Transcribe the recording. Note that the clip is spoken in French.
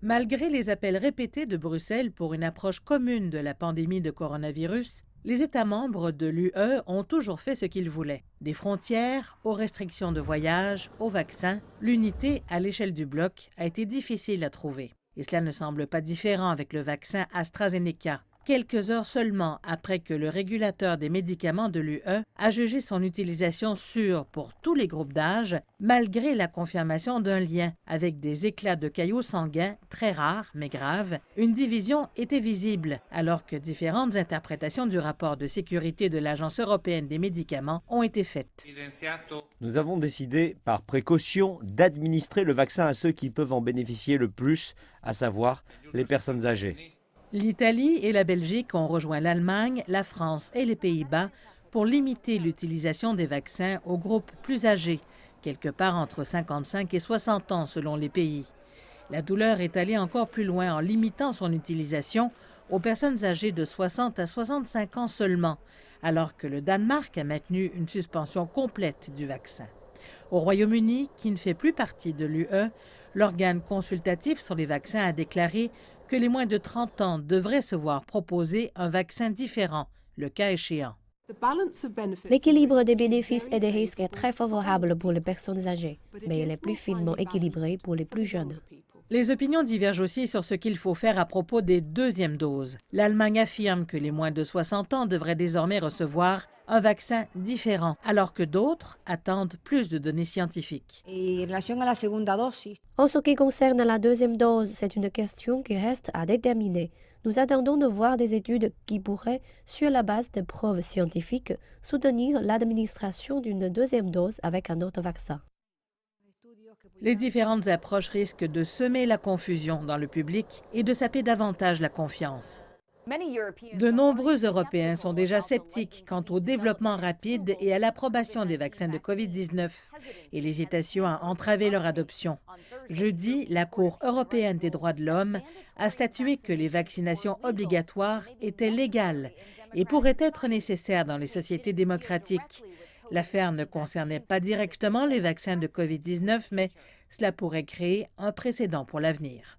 Malgré les appels répétés de Bruxelles pour une approche commune de la pandémie de coronavirus, les États membres de l'UE ont toujours fait ce qu'ils voulaient. Des frontières, aux restrictions de voyage, aux vaccins, l'unité à l'échelle du bloc a été difficile à trouver. Et cela ne semble pas différent avec le vaccin AstraZeneca. Quelques heures seulement après que le régulateur des médicaments de l'UE a jugé son utilisation sûre pour tous les groupes d'âge, malgré la confirmation d'un lien avec des éclats de caillots sanguins très rares mais graves, une division était visible alors que différentes interprétations du rapport de sécurité de l'Agence européenne des médicaments ont été faites. Nous avons décidé, par précaution, d'administrer le vaccin à ceux qui peuvent en bénéficier le plus, à savoir les personnes âgées. L'Italie et la Belgique ont rejoint l'Allemagne, la France et les Pays-Bas pour limiter l'utilisation des vaccins aux groupes plus âgés, quelque part entre 55 et 60 ans selon les pays. La douleur est allée encore plus loin en limitant son utilisation aux personnes âgées de 60 à 65 ans seulement, alors que le Danemark a maintenu une suspension complète du vaccin. Au Royaume-Uni, qui ne fait plus partie de l'UE, l'organe consultatif sur les vaccins a déclaré que les moins de 30 ans devraient se voir proposer un vaccin différent, le cas échéant. L'équilibre des bénéfices et des risques est très favorable pour les personnes âgées, mais il est plus finement équilibré pour les plus jeunes. Les opinions divergent aussi sur ce qu'il faut faire à propos des deuxièmes doses. L'Allemagne affirme que les moins de 60 ans devraient désormais recevoir un vaccin différent, alors que d'autres attendent plus de données scientifiques. En ce qui concerne la deuxième dose, c'est une question qui reste à déterminer. Nous attendons de voir des études qui pourraient, sur la base de preuves scientifiques, soutenir l'administration d'une deuxième dose avec un autre vaccin. Les différentes approches risquent de semer la confusion dans le public et de saper davantage la confiance. De nombreux Européens sont déjà sceptiques quant au développement rapide et à l'approbation des vaccins de COVID-19 et l'hésitation à entraver leur adoption. Jeudi, la Cour européenne des droits de l'homme a statué que les vaccinations obligatoires étaient légales et pourraient être nécessaires dans les sociétés démocratiques. L'affaire ne concernait pas directement les vaccins de COVID-19, mais cela pourrait créer un précédent pour l'avenir.